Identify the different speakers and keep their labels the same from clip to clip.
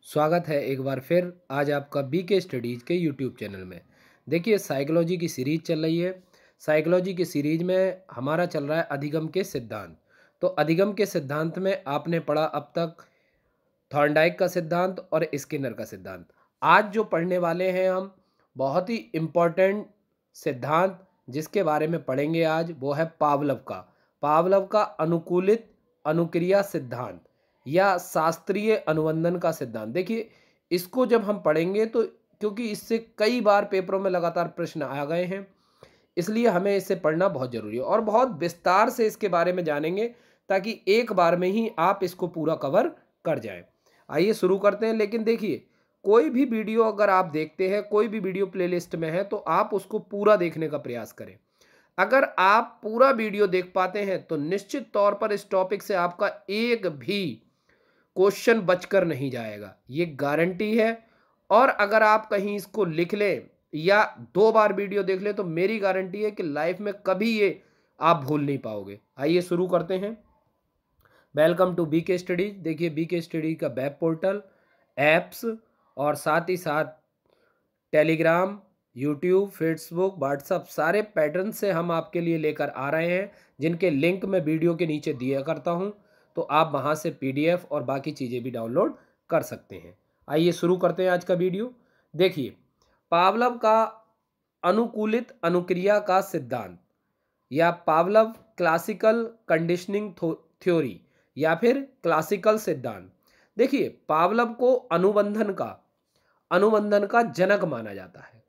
Speaker 1: स्वागत है एक बार फिर आज आपका बीके स्टडीज़ के यूट्यूब चैनल में। देखिए साइकोलॉजी की सीरीज़ चल रही है। साइकोलॉजी की सीरीज़ में हमारा चल रहा है अधिगम के सिद्धांत। तो अधिगम के सिद्धांत में आपने पढ़ा अब तक थॉर्नडाइक का सिद्धांत और स्किनर का सिद्धांत। आज जो पढ़ने वाले हैं हम बहुत ही इम्पोर्टेंट सिद्धांत जिसके बारे में पढ़ेंगे आज वो है पावलव का अनुकूलित अनुक्रिया सिद्धांत या शास्त्रीय अनुबंधन का सिद्धांत। देखिए इसको जब हम पढ़ेंगे तो क्योंकि इससे कई बार पेपरों में लगातार प्रश्न आ गए हैं, इसलिए हमें इसे पढ़ना बहुत ज़रूरी है और बहुत विस्तार से इसके बारे में जानेंगे ताकि एक बार में ही आप इसको पूरा कवर कर जाएं। आइए शुरू करते हैं। लेकिन देखिए कोई भी वीडियो अगर आप देखते हैं, कोई भी वीडियो प्लेलिस्ट में है तो आप उसको पूरा देखने का प्रयास करें। अगर आप पूरा वीडियो देख पाते हैं तो निश्चित तौर पर इस टॉपिक से आपका एक भी क्वेश्चन बचकर नहीं जाएगा, ये गारंटी है। और अगर आप कहीं इसको लिख लें या 2 बार वीडियो देख लें तो मेरी गारंटी है कि लाइफ में कभी ये आप भूल नहीं पाओगे। आइए शुरू करते हैं। Welcome to BK studies. देखिए बीके स्टडी का वेब पोर्टल, ऐप्स और साथ ही साथ टेलीग्राम, यूट्यूब, फेसबुक, व्हाट्सअप सारे पैटर्न से हम आपके लिए लेकर आ रहे हैं जिनके लिंक मैं वीडियो के नीचे दिया करता हूं, तो आप वहां से पीडीएफ और बाकी चीज़ें भी डाउनलोड कर सकते हैं। आइए शुरू करते हैं आज का वीडियो। देखिए पावलव का अनुकूलित अनुक्रिया का सिद्धांत या पावलव क्लासिकल कंडीशनिंग थ्योरी या फिर क्लासिकल सिद्धांत। देखिए पावलव को अनुबंधन का जनक माना जाता है।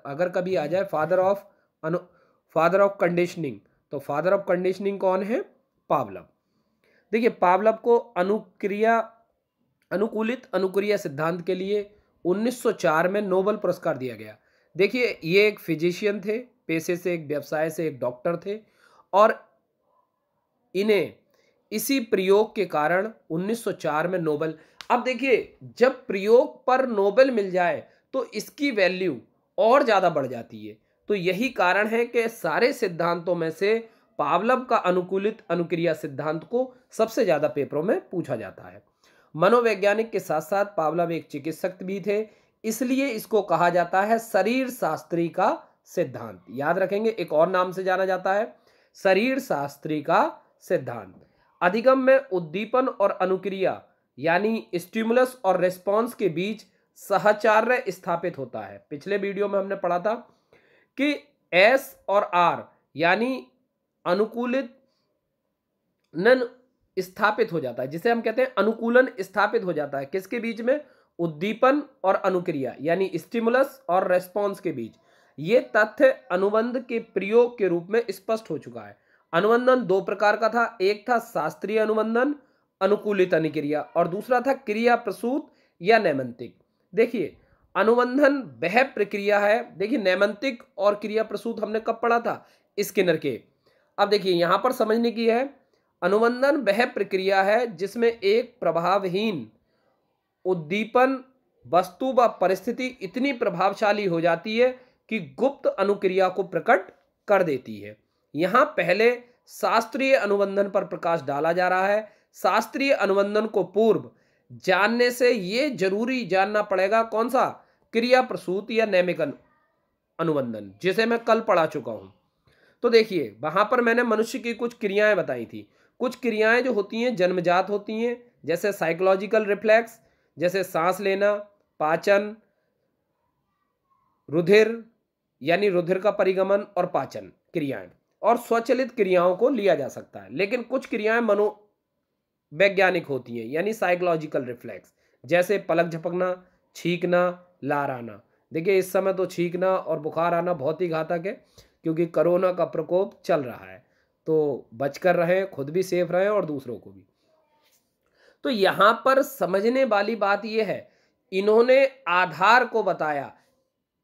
Speaker 1: अगर कभी आ जाए फादर ऑफ कंडीशनिंग, तो फादर ऑफ कंडीशनिंग कौन है? पावलव। देखिए पावलव को अनुकूलित अनुक्रिया सिद्धांत के लिए 1904 में नोबेल पुरस्कार दिया गया। देखिए ये एक फिजिशियन थे, पेशे से एक व्यवसाय से एक डॉक्टर थे और इन्हें इसी प्रयोग के कारण 1904 में नोबेल। अब देखिए जब प्रयोग पर नोबेल मिल जाए तो इसकी वैल्यू और ज़्यादा बढ़ जाती है। तो यही कारण है कि सारे सिद्धांतों में से पावलव का अनुकूलित अनुक्रिया सिद्धांत को सबसे ज़्यादा पेपरों में पूछा जाता है। मनोवैज्ञानिक के साथ साथ पावलव एक चिकित्सक भी थे, इसलिए इसको कहा जाता है शरीर शास्त्री का सिद्धांत। याद रखेंगे, एक और नाम से जाना जाता है शरीर शास्त्री का सिद्धांत। अधिगम में उद्दीपन और अनुक्रिया यानी स्टिमुलस और रेस्पॉन्स के बीच सहचार्य स्थापित होता है। पिछले वीडियो में हमने पढ़ा था कि एस और आर यानी अनुकूलित नन स्थापित हो जाता है, जिसे हम कहते हैं अनुकूलन स्थापित हो जाता है। किसके बीच में? उद्दीपन और अनुक्रिया यानी स्टिमुलस और रेस्पॉन्स के बीच। ये तथ्य अनुबंध के प्रयोग के रूप में स्पष्ट हो चुका है। अनुबंधन 2 प्रकार का था, एक था शास्त्रीय अनुबंधन अनुकूलित अनुक्रिया और दूसरा था क्रिया प्रसूत या नैमित्तिक। देखिए अनुबंधन वह प्रक्रिया है, देखिए नैमित्तिक और क्रिया प्रसूत हमने कब पढ़ा था? स्किनर के। अब देखिए यहां पर समझने की है, अनुबंधन वह प्रक्रिया है जिसमें एक प्रभावहीन उद्दीपन वस्तु व परिस्थिति इतनी प्रभावशाली हो जाती है कि गुप्त अनुक्रिया को प्रकट कर देती है। यहां पहले शास्त्रीय अनुबंधन पर प्रकाश डाला जा रहा है। शास्त्रीय अनुबंधन को पूर्व जानने से यह जरूरी जानना पड़ेगा कौन सा? क्रिया प्रसूत या नैमिक अनुबंधन, जिसे मैं कल पढ़ा चुका हूं। तो देखिए वहां पर मैंने मनुष्य की कुछ क्रियाएं बताई थी। कुछ क्रियाएं जो होती हैं जन्मजात होती हैं, जैसे साइकोलॉजिकल रिफ्लेक्स, जैसे सांस लेना, पाचन, रुधिर यानी रुधिर का परिगमन और पाचन क्रियाएं, और स्वचलित क्रियाओं को लिया जा सकता है। लेकिन कुछ क्रियाएं मनोवैज्ञानिक होती हैं यानी साइकोलॉजिकल रिफ्लेक्स, जैसे पलक झपकना, छींकना, लार आना। देखिए इस समय तो छींकना और बुखार आना बहुत ही घातक है क्योंकि कोरोना का प्रकोप चल रहा है, तो बचकर रहें, खुद भी सेफ रहें और दूसरों को भी। तो यहां पर समझने वाली बात यह है, इन्होंने आधार को बताया।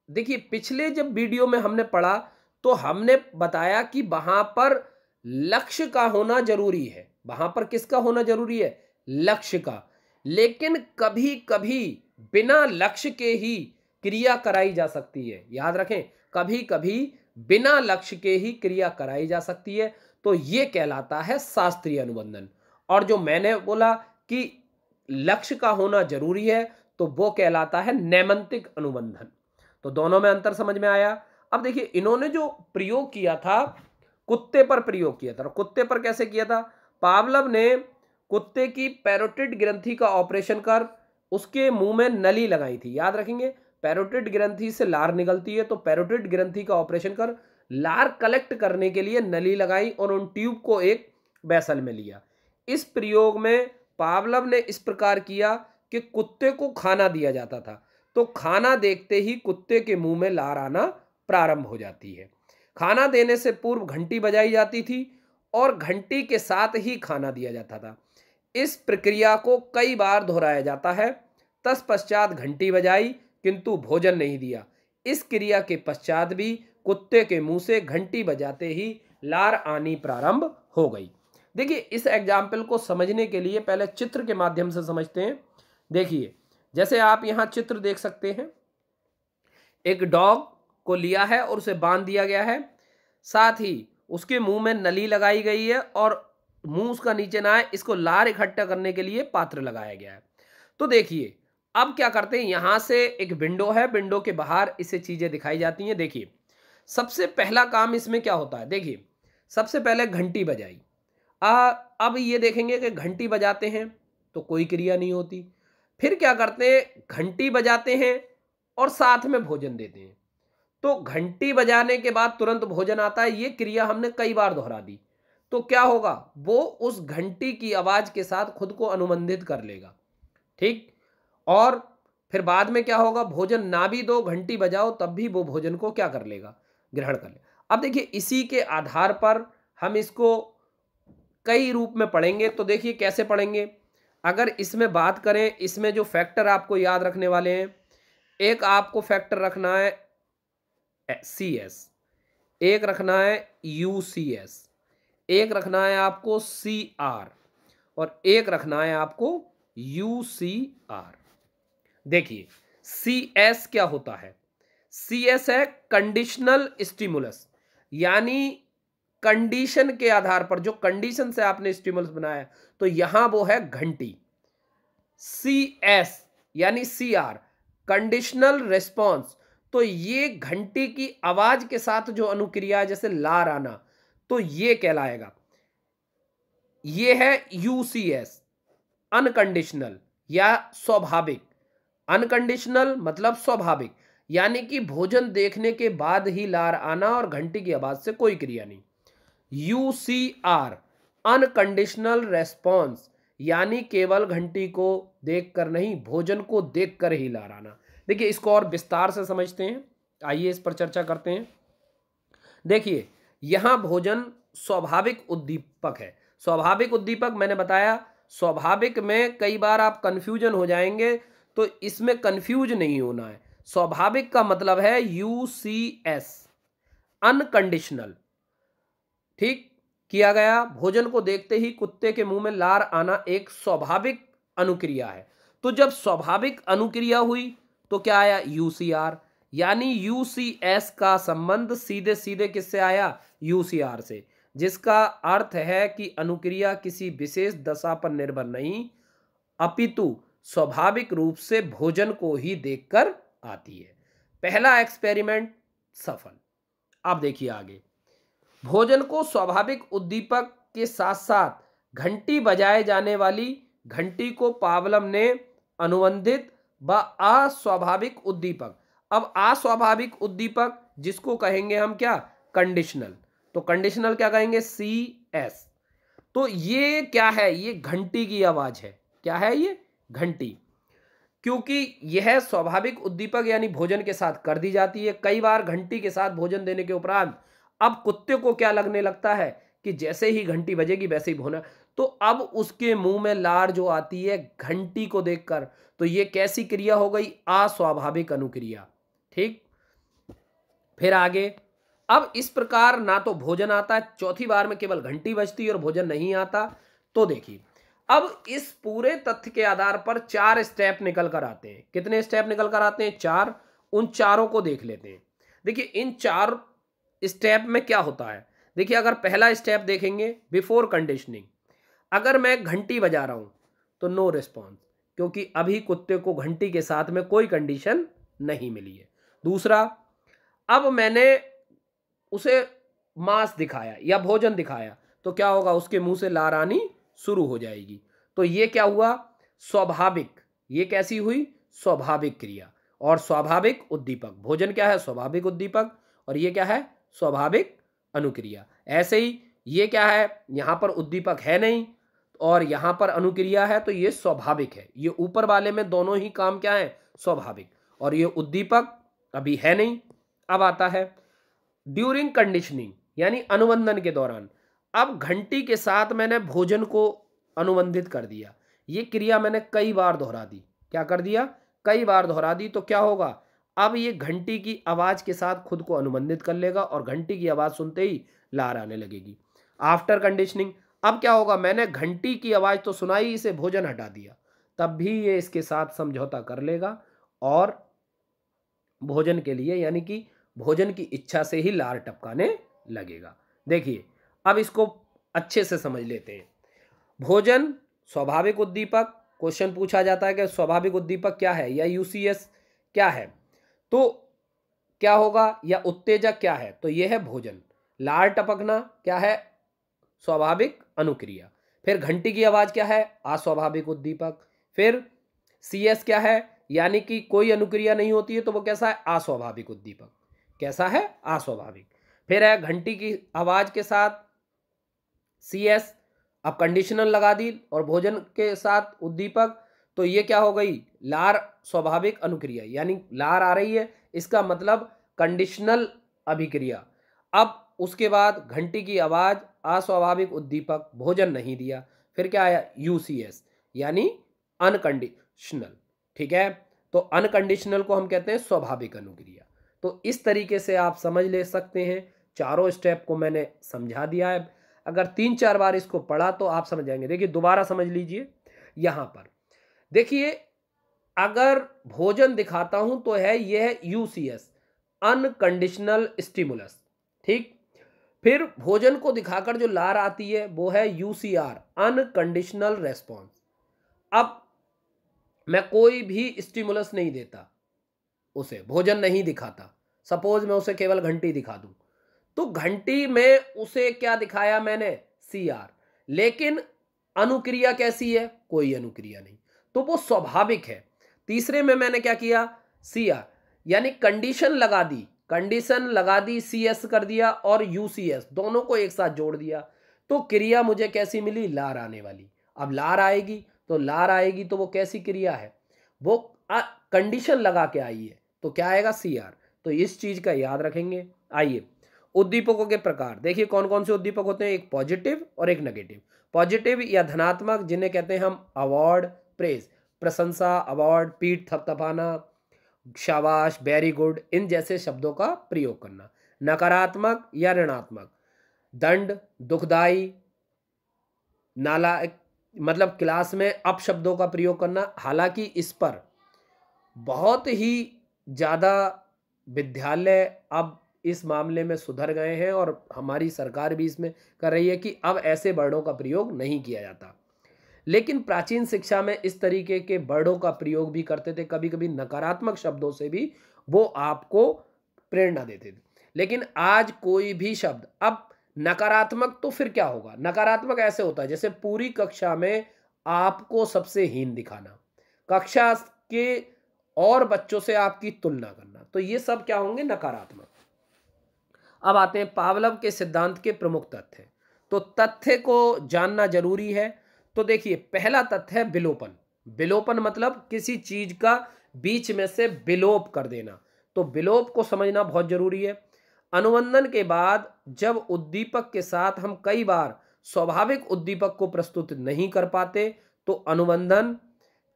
Speaker 1: देखिए पिछले जब वीडियो में हमने पढ़ा तो हमने बताया कि वहां पर लक्ष्य का होना जरूरी है। वहां पर किसका होना जरूरी है? लक्ष्य का। लेकिन कभी कभी बिना लक्ष्य के ही क्रिया कराई जा सकती है। याद रखें, कभी कभी बिना लक्ष्य के ही क्रिया कराई जा सकती है, तो यह कहलाता है शास्त्रीय अनुबंधन। और जो मैंने बोला कि लक्ष्य का होना जरूरी है, तो वो कहलाता है नैमंतिक अनुबंधन। तो दोनों में अंतर समझ में आया। अब देखिए इन्होंने जो प्रयोग किया था, कुत्ते पर प्रयोग किया था। कुत्ते पर कैसे किया था? पावलव ने कुत्ते की पैरोटिड ग्रंथि का ऑपरेशन कर उसके मुंह में नली लगाई थी। याद रखेंगे, पैरोटिड ग्रंथि से लार निकलती है, तो पैरोटिड ग्रंथि का ऑपरेशन कर लार कलेक्ट करने के लिए नली लगाई और उन ट्यूब को एक वेसल में लिया। इस प्रयोग में पावलव ने इस प्रकार किया कि कुत्ते को खाना दिया जाता था, तो खाना देखते ही कुत्ते के मुंह में लार आना प्रारंभ हो जाती है। खाना देने से पूर्व घंटी बजाई जाती थी और घंटी के साथ ही खाना दिया जाता था। इस प्रक्रिया को कई बार दोहराया जाता है। तत्पश्चात घंटी बजाई किंतु भोजन नहीं दिया। इस क्रिया के पश्चात भी कुत्ते के मुंह से घंटी बजाते ही लार आनी प्रारंभ हो गई। देखिए इस एग्जाम्पल को समझने के लिए पहले चित्र के माध्यम से समझते हैं। देखिए जैसे आप यहां चित्र देख सकते हैं, एक डॉग को लिया है और उसे बांध दिया गया है, साथ ही उसके मुंह में नली लगाई गई है और मुंह उसका नीचे ना आए इसको लार इकट्ठा करने के लिए पात्र लगाया गया है। तो देखिए अब क्या करते हैं, यहां से एक विंडो है, विंडो के बाहर इसे चीजें दिखाई जाती हैं। देखिए सबसे पहला काम इसमें क्या होता है, देखिए सबसे पहले घंटी बजाई। अब ये देखेंगे कि घंटी बजाते हैं तो कोई क्रिया नहीं होती। फिर क्या करते हैं, घंटी बजाते हैं और साथ में भोजन देते हैं, तो घंटी बजाने के बाद तुरंत भोजन आता है। ये क्रिया हमने कई बार दोहरा दी, तो क्या होगा, वो उस घंटी की आवाज के साथ खुद को अनुबंधित कर लेगा। ठीक, और फिर बाद में क्या होगा, भोजन ना भी दो घंटी बजाओ तब भी वो भोजन को क्या कर लेगा, ग्रहण कर ले। अब देखिए इसी के आधार पर हम इसको कई रूप में पढ़ेंगे। तो देखिए कैसे पढ़ेंगे, अगर इसमें बात करें, इसमें जो फैक्टर आपको याद रखने वाले हैं, एक आपको फैक्टर रखना है CS, एक रखना है UCS, एक रखना है आपको CR और एक रखना है आपको UCR। देखिए CS क्या होता है, CS है कंडीशनल स्टिमुलस, यानी कंडीशन के आधार पर, जो कंडीशन से आपने स्टिमुलस बनाया तो यहां वो है घंटी। CS यानी CR कंडीशनल रिस्पॉन्स, तो ये घंटी की आवाज के साथ जो अनुक्रिया जैसे लार आना, तो ये कहलाएगा। ये है UCS अनकंडीशनल या स्वाभाविक। अनकंडीशनल मतलब स्वाभाविक, यानी कि भोजन देखने के बाद ही लार आना और घंटी की आवाज से कोई क्रिया नहीं। UCR अनकंडीशनल रेस्पॉन्स, यानी केवल घंटी को देखकर नहीं, भोजन को देखकर ही लार आना। देखिए इसको और विस्तार से समझते हैं, आइए इस पर चर्चा करते हैं। देखिए यहां भोजन स्वाभाविक उद्दीपक है। स्वाभाविक उद्दीपक मैंने बताया, स्वाभाविक में कई बार आप कंफ्यूजन हो जाएंगे, तो इसमें कंफ्यूज नहीं होना है। स्वाभाविक का मतलब है UCS अनकंडीशनल। ठीक किया गया, भोजन को देखते ही कुत्ते के मुंह में लार आना एक स्वाभाविक अनुक्रिया है। तो जब स्वाभाविक अनुक्रिया हुई तो क्या आया, UCR, यानी UCS का संबंध सीधे सीधे किससे आया, UCR से, जिसका अर्थ है कि अनुक्रिया किसी विशेष दशा पर निर्भर नहीं अपितु स्वाभाविक रूप से भोजन को ही देखकर आती है। पहला एक्सपेरिमेंट सफल। अब देखिए आगे, भोजन को स्वाभाविक उद्दीपक के साथ साथ घंटी बजाए जाने वाली घंटी को पावलव ने अनुबंधित व अस्वाभाविक उद्दीपक। अब अस्वाभाविक उद्दीपक जिसको कहेंगे हम क्या, कंडीशनल, तो कंडीशनल क्या कहेंगे, CS। तो ये क्या है, ये घंटी की आवाज है। क्या है ये, घंटी, क्योंकि यह स्वाभाविक उद्दीपक यानी भोजन के साथ कर दी जाती है। कई बार घंटी के साथ भोजन देने के उपरांत अब कुत्ते को क्या लगने लगता है कि जैसे ही घंटी बजेगी वैसे ही भोना, तो अब उसके मुंह में लार जो आती है घंटी को देखकर, तो ये कैसी क्रिया हो गई, अस्वाभाविक अनुक्रिया। ठीक, फिर आगे, अब इस प्रकार ना तो भोजन आता है, चौथी बार में केवल घंटी बजती है और भोजन नहीं आता। तो देखिए अब इस पूरे तथ्य के आधार पर 4 स्टेप निकल कर आते हैं। कितने स्टेप निकल कर आते हैं, 4। उन चारों को देख लेते हैं। देखिए इन 4 स्टेप में क्या होता है, देखिए अगर पहला स्टेप देखेंगे, बिफोर कंडीशनिंग, अगर मैं घंटी बजा रहा हूं तो नो रिस्पॉन्स, क्योंकि अभी कुत्ते को घंटी के साथ में कोई कंडीशन नहीं मिली है। दूसरा, अब मैंने उसे मांस दिखाया या भोजन दिखाया तो क्या होगा, उसके मुंह से लार आनी शुरू हो जाएगी। तो ये क्या हुआ, स्वाभाविक, ये कैसी हुई, स्वाभाविक क्रिया। और स्वाभाविक उद्दीपक, भोजन क्या है, स्वाभाविक उद्दीपक, और ये क्या है, स्वाभाविक अनुक्रिया। ऐसे ही ये क्या है, यहां पर उद्दीपक है नहीं और यहां पर अनुक्रिया है, तो ये स्वाभाविक है। ये ऊपर वाले में दोनों ही काम क्या है, स्वाभाविक, और ये उद्दीपक अभी है नहीं। अब आता है ड्यूरिंग कंडीशनिंग, यानी अनुबंधन के दौरान। अब घंटी के साथ मैंने भोजन को अनुबंधित कर दिया, ये क्रिया मैंने कई बार दोहरा दी। क्या कर दिया, कई बार दोहरा दी, तो क्या होगा, अब ये घंटी की आवाज के साथ खुद को अनुबंधित कर लेगा और घंटी की आवाज सुनते ही लार आने लगेगी। आफ्टर कंडीशनिंग, अब क्या होगा, मैंने घंटी की आवाज तो सुनाई, इसे भोजन हटा दिया, तब भी ये इसके साथ समझौता कर लेगा और भोजन के लिए, यानी कि भोजन की इच्छा से ही लार टपकाने लगेगा। देखिए अब इसको अच्छे से समझ लेते हैं। भोजन स्वाभाविक उद्दीपक, क्वेश्चन पूछा जाता है कि स्वाभाविक उद्दीपक क्या है या यूसीएस क्या है, तो क्या होगा, या उत्तेजक क्या है, तो यह है भोजन। लार टपकना क्या है, स्वाभाविक अनुक्रिया। फिर घंटी की आवाज क्या है, अस्वाभाविक उद्दीपक। फिर सीएस क्या है, यानी कि कोई अनुक्रिया नहीं होती है तो वो कैसा है, अस्वाभाविक उद्दीपक। कैसा है, अस्वाभाविक। फिर है घंटी की आवाज के साथ सीएस, अब कंडीशनल लगा दी और भोजन के साथ उद्दीपक, तो ये क्या हो गई, लार स्वाभाविक अनुक्रिया, यानी लार आ रही है, इसका मतलब कंडीशनल अभिक्रिया। अब उसके बाद घंटी की आवाज, अस्वाभाविक उद्दीपक, भोजन नहीं दिया, फिर क्या आया, यूसीएस, यानी अनकंडीशनल। ठीक है, तो अनकंडीशनल को हम कहते हैं स्वाभाविक अनुक्रिया। तो इस तरीके से आप समझ ले सकते हैं, चारों स्टेप को मैंने समझा दिया है। अगर 3-4 बार इसको पढ़ा तो आप समझ जाएंगे। देखिए दोबारा समझ लीजिए, यहां पर देखिए, अगर भोजन दिखाता हूं तो है यह यूसीएस, अनकंडीशनल स्टिमुलस। ठीक, फिर भोजन को दिखाकर जो लार आती है वो है यूसीआर, अनकंडीशनल रेस्पॉन्स। अब मैं कोई भी स्टिमुलस नहीं देता, उसे भोजन नहीं दिखाता, सपोज मैं उसे केवल घंटी दिखा दूं, तो घंटी में उसे क्या दिखाया मैंने, सीआर, लेकिन अनुक्रिया कैसी है, कोई अनुक्रिया नहीं, तो वो स्वाभाविक है। तीसरे में मैंने क्या किया, सीआर, यानी कंडीशन लगा दी, सीएस कर दिया और यूसीएस दोनों को एक साथ जोड़ दिया, तो क्रिया मुझे कैसी मिली, लार आने वाली। अब लार आएगी तो वो कैसी क्रिया है, वो कंडीशन लगा के आई है, तो क्या आएगा, सीआर। तो इस चीज का याद रखेंगे। आइए उद्दीपकों के प्रकार देखिए, कौन कौन से उद्दीपक होते हैं, एक पॉजिटिव और एक नेगेटिव। पॉजिटिव या धनात्मक, जिन्हें कहते हैं हम अवार्ड, प्रेज, प्रशंसा, अवार्ड, पीठ थपथपाना, शाबाश, वेरी गुड, इन जैसे शब्दों का प्रयोग करना। नकारात्मक या ऋणात्मक, दंड, दुखदाई, नाला, मतलब क्लास में अपशब्दों का प्रयोग करना। हालांकि इस पर बहुत ही ज़्यादा विद्यालय अब इस मामले में सुधर गए हैं और हमारी सरकार भी इसमें कर रही है कि अब ऐसे वर्डों का प्रयोग नहीं किया जाता, लेकिन प्राचीन शिक्षा में इस तरीके के वर्डों का प्रयोग भी करते थे। कभी कभी नकारात्मक शब्दों से भी वो आपको प्रेरणा देते थे। लेकिन आज कोई भी शब्द, अब नकारात्मक तो फिर क्या होगा, नकारात्मक ऐसे होता है जैसे पूरी कक्षा में आपको सबसे हीन दिखाना, कक्षा के और बच्चों से आपकी तुलना करना, तो ये सब क्या होंगे, नकारात्मक। अब आते हैं पावलोव के सिद्धांत के प्रमुख तथ्य। तो तथ्य को जानना जरूरी है। तो देखिए पहला तथ्य है विलोपन। विलोपन मतलब किसी चीज का बीच में से विलोप कर देना, तो विलोप को समझना बहुत जरूरी है। अनुबंधन के बाद जब उद्दीपक के साथ हम कई बार स्वाभाविक उद्दीपक को प्रस्तुत नहीं कर पाते तो अनुबंधन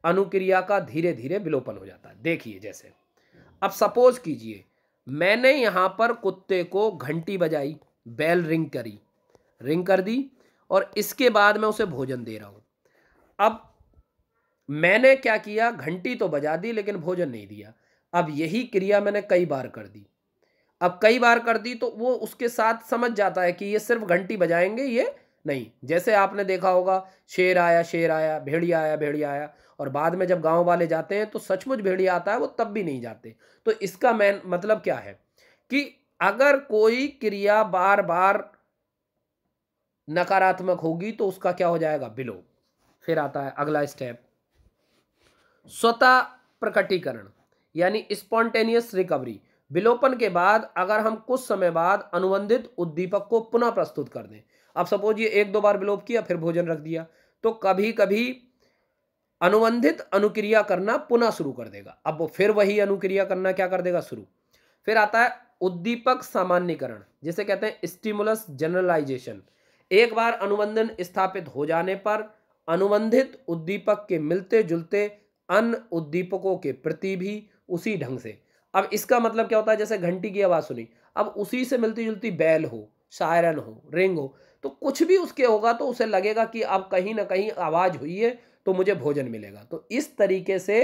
Speaker 1: अनुक्रिया का धीरे धीरे विलोपन हो जाता है। देखिए जैसे अब सपोज कीजिए मैंने यहां पर कुत्ते को घंटी बजाई, बेल रिंग कर दी और इसके बाद मैं उसे भोजन दे रहा हूं। अब मैंने क्या किया, घंटी तो बजा दी लेकिन भोजन नहीं दिया। अब यही क्रिया मैंने कई बार कर दी। अब कई बार कर दी तो वो उसके साथ समझ जाता है कि ये सिर्फ घंटी बजाएंगे, ये नहीं। जैसे आपने देखा होगा शेर आया, भेड़िया आया, और बाद में जब गांव वाले जाते हैं तो सचमुच भेड़िया आता है, वो तब भी नहीं जाते। तो इसका मेन मतलब क्या है कि अगर कोई क्रिया बार बार नकारात्मक होगी तो उसका क्या हो जाएगा, विलोप। फिर आता है अगला स्टेप, स्वतः प्रकटीकरण यानी स्पॉन्टेनियस रिकवरी। विलोपन के बाद अगर हम कुछ समय बाद अनुबंधित उद्दीपक को पुनः प्रस्तुत कर दें, अब सपोज ये एक दो बार विलोप किया फिर भोजन रख दिया, तो कभी कभी अनुबंधित अनुक्रिया करना पुनः शुरू कर देगा। अब वो फिर वही अनुक्रिया करना क्या कर देगा, शुरू। फिर आता है उद्दीपक सामान्यीकरण, जिसे कहते हैं स्टिमुलस जनरलाइजेशन। एक बार अनुबंधन स्थापित हो जाने पर अनुबंधित उद्दीपक के मिलते जुलते अन्य उद्दीपकों के प्रति भी उसी ढंग से। अब इसका मतलब क्या होता है, जैसे घंटी की आवाज सुनी, अब उसी से मिलती जुलती बैल हो, सायरन हो, रिंग हो, तो कुछ भी उसके होगा तो उसे लगेगा कि अब कहीं ना कहीं आवाज हुई है तो मुझे भोजन मिलेगा। तो इस तरीके से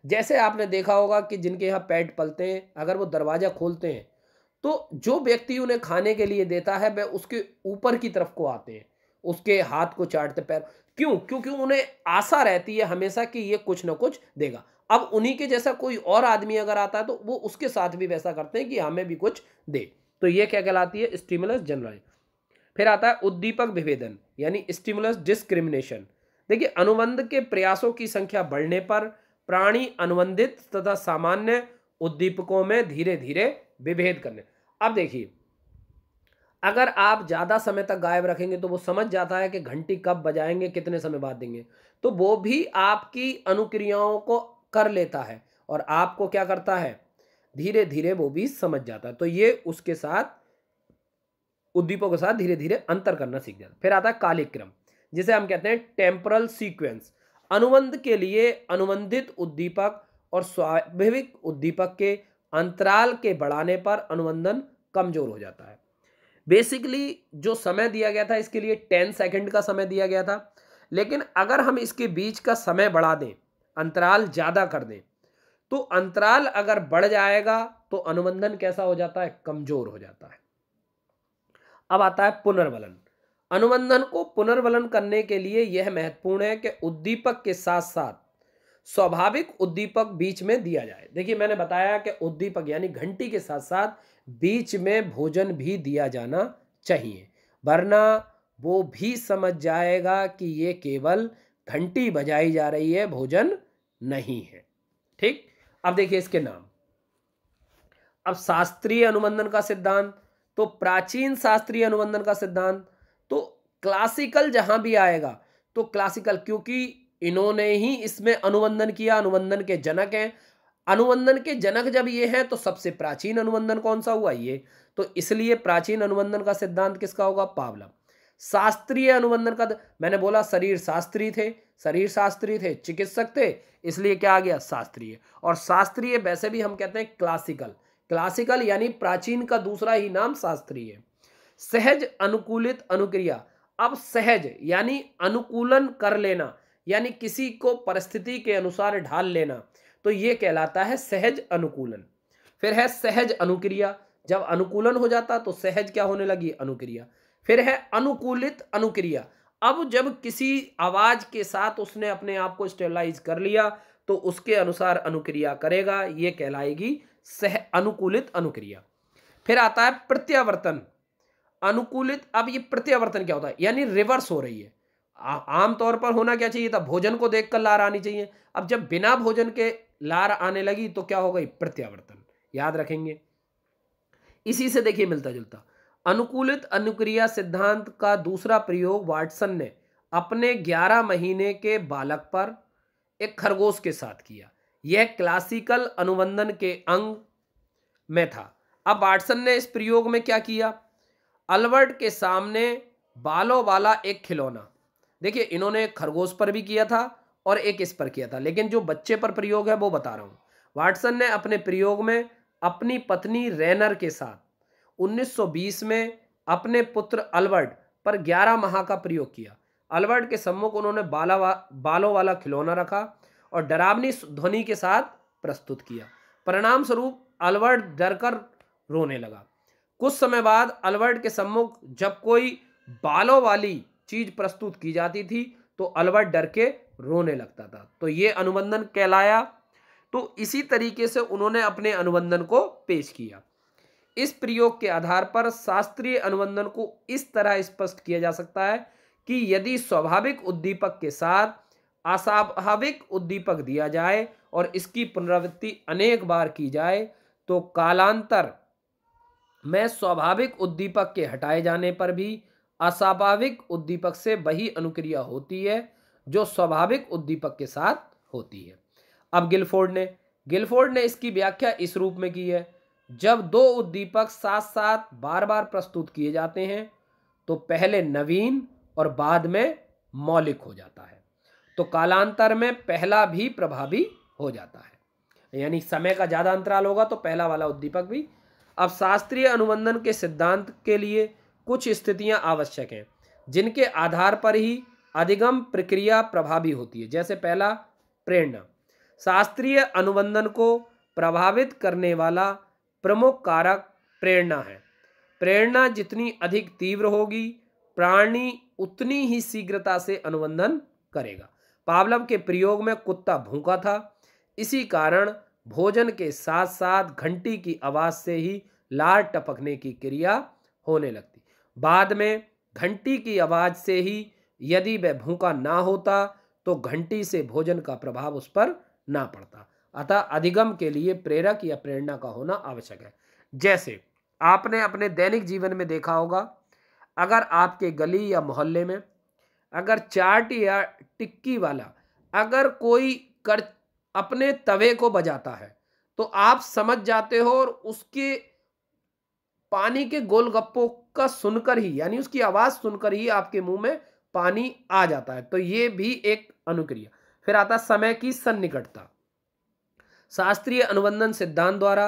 Speaker 1: जैसे आपने देखा होगा कि जिनके यहाँ पेट पलते हैं, अगर वो दरवाजा खोलते हैं तो जो व्यक्ति उन्हें खाने के लिए देता है वह उसके ऊपर की तरफ को आते हैं, उसके हाथ को चाटते, पैर। क्यों? क्योंकि उन्हें आशा रहती है हमेशा कि ये कुछ ना कुछ देगा। अब उन्हीं के जैसा कोई और आदमी अगर आता है तो वो उसके साथ भी वैसा करते हैं कि हमें भी कुछ दे। तो ये क्या कहलाती है, स्टिमुलस जनरल। फिर आता है उद्दीपक विभेदन यानी स्टिमुलस डिस्क्रिमिनेशन। देखिए, अनुबंध के प्रयासों की संख्या बढ़ने पर प्राणी अनुबंधित तथा सामान्य उद्दीपकों में धीरे धीरे विभेद करने। अब देखिए, अगर आप ज्यादा समय तक गायब रखेंगे तो वो समझ जाता है कि घंटी कब बजाएंगे, कितने समय बाद देंगे, तो वो भी आपकी अनुक्रियाओं को कर लेता है और आपको क्या करता है, धीरे धीरे वो भी समझ जाता है। तो ये उसके साथ, उद्दीपकों के साथ धीरे धीरे अंतर करना सीख जाता है। फिर आता है कालिक क्रम, जिसे हम कहते हैं टेम्परल सीक्वेंस। अनुबंध के लिए अनुबंधित उद्दीपक और स्वाभाविक उद्दीपक के अंतराल के बढ़ाने पर अनुबंधन कमजोर हो जाता है। बेसिकली जो समय दिया गया था इसके लिए 10 सेकंड का समय दिया गया था, लेकिन अगर हम इसके बीच का समय बढ़ा दें, अंतराल ज्यादा कर दें, तो अंतराल अगर बढ़ जाएगा तो अनुबंधन कैसा हो जाता है, कमजोर हो जाता है। अब आता है पुनर्वलन। अनुबंधन को पुनर्वलन करने के लिए यह महत्वपूर्ण है कि उद्दीपक के साथ साथ स्वाभाविक उद्दीपक बीच में दिया जाए। देखिए, मैंने बताया कि उद्दीपक यानी घंटी के साथ साथ बीच में भोजन भी दिया जाना चाहिए, वरना वो भी समझ जाएगा कि ये केवल घंटी बजाई जा रही है, भोजन नहीं है। ठीक, अब देखिए इसके नाम। अब शास्त्रीय अनुबंधन का सिद्धांत, तो प्राचीन शास्त्रीय अनुबंधन का सिद्धांत, तो क्लासिकल जहां भी आएगा तो क्लासिकल, क्योंकि इन्होंने ही इसमें अनुबंधन किया, अनुबंधन के जनक हैं। अनुबंधन के जनक जब ये हैं तो सबसे प्राचीन अनुबंधन कौन सा हुआ, ये। तो इसलिए प्राचीन अनुबंधन का सिद्धांत किसका होगा, पावलव। शास्त्रीय अनुबंधन का, मैंने बोला शरीर शास्त्री थे, शरीर शास्त्री थे, चिकित्सक थे, इसलिए क्या आ गया, शास्त्रीय। और शास्त्रीय वैसे भी हम कहते हैं क्लासिकल। क्लासिकल यानी प्राचीन का दूसरा ही नाम शास्त्रीय। सहज अनुकूलित अनुक्रिया। अब सहज यानी अनुकूलन कर लेना, यानी किसी को परिस्थिति के अनुसार ढाल लेना, तो ये कहलाता है सहज अनुकूलन। फिर है सहज अनुक्रिया, जब अनुकूलन हो जाता तो सहज क्या होने लगी, अनुक्रिया। फिर है अनुकूलित अनुक्रिया, अब जब किसी आवाज के साथ उसने अपने आप को स्टेबलाइज कर लिया तो उसके अनुसार अनुक्रिया करेगा, ये कहलाएगी सह अनुकूलित अनुक्रिया। फिर आता है प्रत्यावर्तन अनुकूलित। अब ये प्रत्यावर्तन क्या होता है, यानी रिवर्स हो रही है। आमतौर पर होना क्या चाहिए था, भोजन को देखकर लार आनी चाहिए, अब जब बिना भोजन के लार आने लगी तो क्या हो गई, प्रत्यावर्तन। याद रखेंगे, इसी से देखिए मिलता जुलता। अनुकूलित अनुक्रिया सिद्धांत का दूसरा प्रयोग वाटसन ने अपने 11 महीने के बालक पर एक खरगोश के साथ किया। यह क्लासिकल अनुबंधन के अंग में था। अब वाटसन ने इस प्रयोग में क्या किया, अल्बर्ट के सामने बालों वाला एक खिलौना, देखिए इन्होंने एक खरगोश पर भी किया था और एक इस पर किया था, लेकिन जो बच्चे पर प्रयोग है वो बता रहा हूं। वाटसन ने अपने प्रयोग में अपनी पत्नी रेनर के साथ 1920 में अपने पुत्र अल्बर्ट पर 11 माह का प्रयोग किया। अल्बर्ट के सम्मुख उन्होंने बालों वाला खिलौना रखा और डरावनी ध्वनि के साथ प्रस्तुत किया। परिणाम स्वरूप अल्बर्ट डरकर रोने लगा। कुछ समय बाद अल्बर्ट के सम्मुख जब कोई बालों वाली चीज प्रस्तुत की जाती थी तो अल्बर्ट डर के रोने लगता था। तो ये अनुबंधन कहलाया। तो इसी तरीके से उन्होंने अपने अनुबंधन को पेश किया। इस प्रयोग के आधार पर शास्त्रीय अनुबंधन को इस तरह स्पष्ट किया जा सकता है कि यदि स्वाभाविक उद्दीपक के साथ अस्वाभाविक उद्दीपक दिया जाए और इसकी पुनरावृत्ति अनेक बार की जाए तो कालांतर में स्वाभाविक उद्दीपक के हटाए जाने पर भी अस्वाभाविक उद्दीपक से वही अनुक्रिया होती है जो स्वाभाविक उद्दीपक के साथ होती है। अब गिलफोर्ड ने इसकी व्याख्या इस रूप में की है, जब दो उद्दीपक साथ साथ बार बार प्रस्तुत किए जाते हैं तो पहले नवीन और बाद में मौलिक हो जाता है, तो कालांतर में पहला भी प्रभावी हो जाता है, यानी समय का ज्यादा अंतराल होगा तो पहला वाला उद्दीपक भी। अब शास्त्रीय अनुबंधन के सिद्धांत के लिए कुछ स्थितियां आवश्यक हैं जिनके आधार पर ही अधिगम प्रक्रिया प्रभावी होती है। जैसे पहला, प्रेरणा। शास्त्रीय अनुबंधन को प्रभावित करने वाला प्रमुख कारक प्रेरणा है। प्रेरणा जितनी अधिक तीव्र होगी, प्राणी उतनी ही शीघ्रता से अनुबंधन करेगा। पावलव के प्रयोग में कुत्ता भूखा था, इसी कारण भोजन के साथ साथ घंटी की आवाज से ही लार टपकने की क्रिया होने लगती। बाद में घंटी की आवाज से ही यदि वह भूखा ना होता तो घंटी से भोजन का प्रभाव उस पर ना पड़ता। अतः अधिगम के लिए प्रेरक या प्रेरणा का होना आवश्यक है। जैसे आपने अपने दैनिक जीवन में देखा होगा, अगर आपके गली या मोहल्ले में अगर चाट या टिक्की वाला अगर कोई अपने तवे को बजाता है तो आप समझ जाते हो और उसके पानी के गोलगप्पों का सुनकर ही, यानी उसकी आवाज सुनकर ही आपके मुंह में पानी आ जाता है। तो ये भी एक अनुक्रिया। फिर आता समय की सन्निकटता। शास्त्रीय अनुबंधन सिद्धांत द्वारा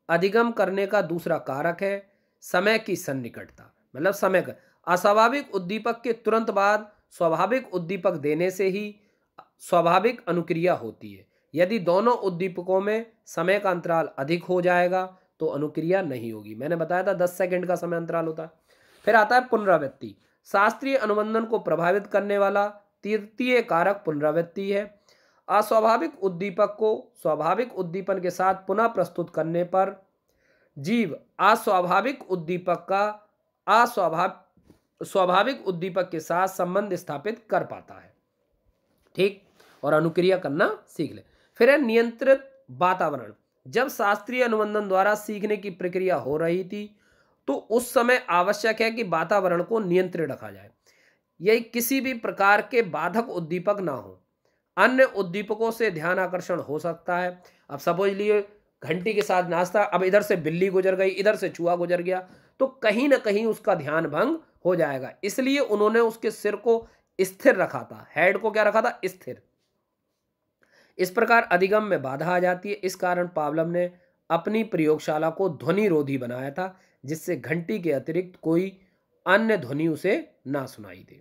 Speaker 1: अधिगम करने का दूसरा कारक है समय की सन्निकटता, मतलब समय का। अस्वाभाविक उद्दीपक के तुरंत बाद स्वाभाविक उद्दीपक देने से ही स्वाभाविक अनुक्रिया होती है। यदि दोनों उद्दीपकों में समय का अंतराल अधिक हो जाएगा तो अनुक्रिया नहीं होगी। मैंने बताया था 10 सेकंड का समय अंतराल होता है। फिर आता है पुनरावृत्ति। शास्त्रीय अनुबंधन को प्रभावित करने वाला तृतीय कारक पुनरावृत्ति है। अस्वाभाविक उद्दीपक को स्वाभाविक उद्दीपन के साथ पुनः प्रस्तुत करने पर जीव अस्वाभाविक उद्दीपक का स्वाभाविक उद्दीपक के साथ संबंध स्थापित कर पाता है, ठीक, और अनुक्रिया करना सीख ले। फिर है नियंत्रित वातावरण। जब शास्त्रीय अनुबंधन द्वारा सीखने की प्रक्रिया हो रही थी तो उस समय आवश्यक है कि वातावरण को नियंत्रित रखा जाए, यही किसी भी प्रकार के बाधक उद्दीपक ना हो। अन्य उद्दीपकों से ध्यान आकर्षण हो सकता है। अब सपोज लिए घंटी के साथ नाचता, अब इधर से बिल्ली गुजर गई, इधर से चूहा गुजर गया, तो कहीं ना कहीं उसका ध्यान भंग हो जाएगा। इसलिए उन्होंने उसके सिर को स्थिर रखा था, हेड को क्या रखा था, स्थिर। इस प्रकार अधिगम में बाधा आ जाती है। इस कारण पावलव ने अपनी प्रयोगशाला को ध्वनि रोधी बनाया था, जिससे घंटी के अतिरिक्त कोई अन्य ध्वनि उसे ना सुनाई दे।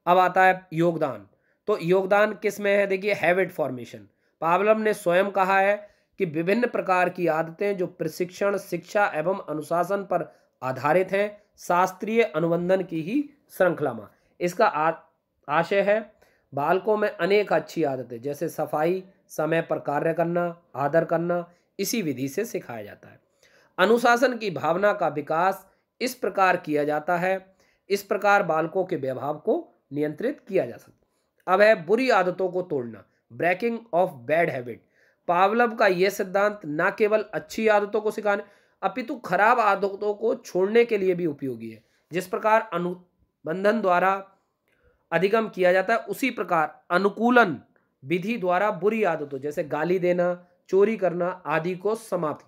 Speaker 1: अब आता है योगदान। तो योगदान किस में है, देखिए, हैबिट फॉर्मेशन। पावलव ने स्वयं कहा है कि विभिन्न प्रकार की आदतें जो प्रशिक्षण, शिक्षा एवं अनुशासन पर आधारित हैं, शास्त्रीय अनुबंधन की ही श्रृंखला में। इसका आशय है बालकों में अनेक अच्छी आदतें जैसे सफाई, समय पर कार्य करना, आदर करना, इसी विधि से सिखाया जाता है। अनुशासन की भावना का विकास इस प्रकार किया जाता है, इस प्रकार बालकों के व्यवहार को नियंत्रित किया जा सकता। अब है बुरी आदतों को तोड़ना, breaking of bad habit. Pavlov का यह सिद्धांत न केवल अच्छी आदतों को सिखाने अपितु खराब आदतों को छोड़ने के लिए भी उपयोगी है। जिस प्रकार अनुबंधन द्वारा अधिगम किया जाता है, उसी प्रकार अनुकूलन विधि द्वारा बुरी आदतों जैसे गाली देना, चोरी करना आदि को समाप्त।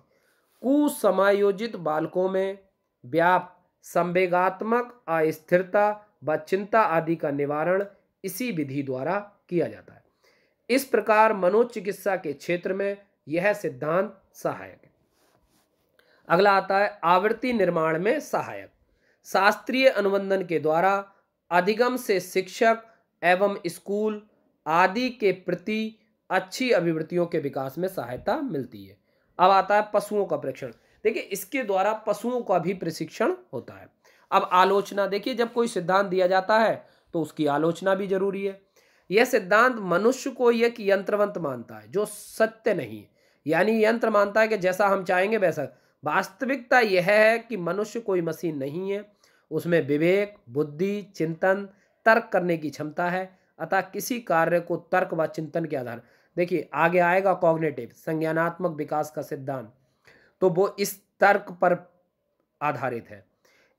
Speaker 1: कुसमायोजित बालकों में व्याप, संवेगात्मक अस्थिरता व चिंता आदि का निवारण इसी विधि द्वारा किया जाता है। इस प्रकार मनोचिकित्सा के क्षेत्र में यह सिद्धांत सहायक है। अगला आता है आवृत्ति निर्माण में सहायक। शास्त्रीय अनुबंधन के द्वारा अधिगम से शिक्षक एवं स्कूल आदि के प्रति अच्छी अभिवृत्तियों के विकास में सहायता मिलती है। अब आता है पशुओं का प्रशिक्षण। देखिए, इसके द्वारा पशुओं का भी प्रशिक्षण होता है। अब आलोचना, देखिए, जब कोई सिद्धांत दिया जाता है तो उसकी आलोचना भी जरूरी है। यह सिद्धांत मनुष्य को एक यंत्रवंत मानता है जो सत्य नहीं है, यानी यंत्र मानता है कि जैसा हम चाहेंगे वैसा। वास्तविकता यह है कि मनुष्य कोई मशीन नहीं है, उसमें विवेक, बुद्धि, चिंतन, तर्क करने की क्षमता है। अतः किसी कार्य को तर्क व चिंतन के आधार, देखिए आगे आएगा कॉग्निटिव संज्ञानात्मक विकास का सिद्धांत, तो वो इस तर्क पर आधारित है।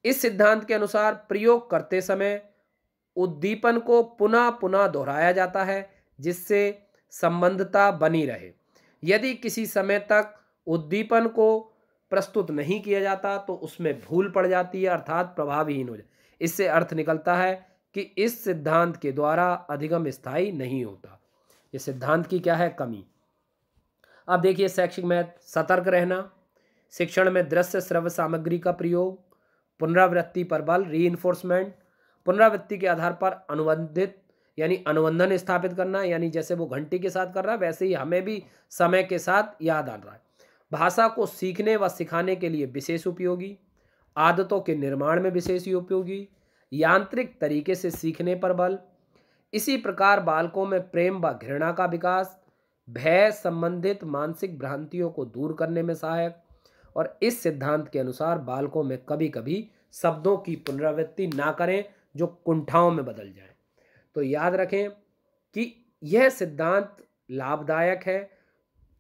Speaker 1: इस सिद्धांत के अनुसार प्रयोग करते समय उद्दीपन को पुनः पुनः दोहराया जाता है जिससे संबंधता बनी रहे। यदि किसी समय तक उद्दीपन को प्रस्तुत नहीं किया जाता तो उसमें भूल पड़ जाती है, अर्थात प्रभावहीन हो जाए। इससे अर्थ निकलता है कि इस सिद्धांत के द्वारा अधिगम स्थायी नहीं होता। इस सिद्धांत की क्या है कमी। अब देखिए शैक्षिक मैथ, सतर्क रहना, शिक्षण में दृश्य श्रव्य सामग्री का प्रयोग, पुनरावृत्ति पर बल, रीइंफोर्समेंट, पुनरावृत्ति के आधार पर अनुबंधित यानी अनुबंधन स्थापित करना, यानी जैसे वो घंटी के साथ कर रहा है वैसे ही हमें भी समय के साथ याद आ रहा है। भाषा को सीखने व सिखाने के लिए विशेष उपयोगी, आदतों के निर्माण में विशेष उपयोगी, यांत्रिक तरीके से सीखने पर बल। इसी प्रकार बालकों में प्रेम व घृणा का विकास, भय संबंधित मानसिक भ्रांतियों को दूर करने में सहायक। और इस सिद्धांत के अनुसार बालकों में कभी कभी शब्दों की पुनरावृत्ति ना करें जो कुंठाओं में बदल जाए। तो याद रखें कि यह सिद्धांत लाभदायक है।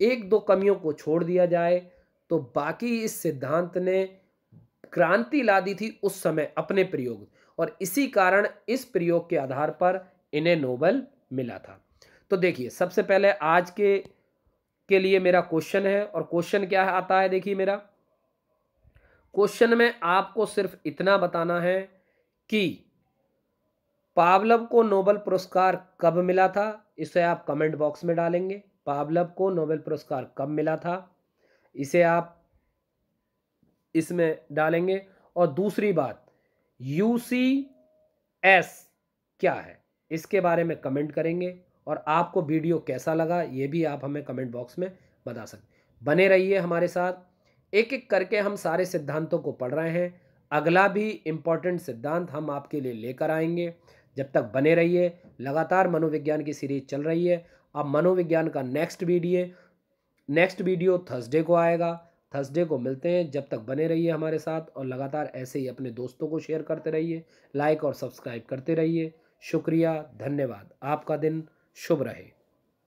Speaker 1: एक दो कमियों को छोड़ दिया जाए तो बाकी इस सिद्धांत ने क्रांति ला दी थी उस समय अपने प्रयोग, और इसी कारण इस प्रयोग के आधार पर इन्हें नोबेल मिला था। तो देखिए सबसे पहले आज के लिए मेरा क्वेश्चन है, और क्वेश्चन क्या आता है, देखिए मेरा क्वेश्चन में आपको सिर्फ इतना बताना है कि पावलव को नोबेल पुरस्कार कब मिला था। इसे आप कमेंट बॉक्स में डालेंगे, पावलव को नोबेल पुरस्कार कब मिला था इसे आप इसमें डालेंगे। और दूसरी बात, यूसीएस क्या है इसके बारे में कमेंट करेंगे, और आपको वीडियो कैसा लगा ये भी आप हमें कमेंट बॉक्स में बता सकते। बने रहिए हमारे साथ, एक एक करके हम सारे सिद्धांतों को पढ़ रहे हैं। अगला भी इम्पोर्टेंट सिद्धांत हम आपके लिए लेकर आएंगे। जब तक बने रहिए, लगातार मनोविज्ञान की सीरीज चल रही है। अब मनोविज्ञान का नेक्स्ट वीडियो थर्सडे को आएगा। थर्सडे को मिलते हैं, जब तक बने रहिए हमारे साथ और लगातार ऐसे ही अपने दोस्तों को शेयर करते रहिए, लाइक और सब्सक्राइब करते रहिए। शुक्रिया, धन्यवाद, आपका दिन शुभ रहे।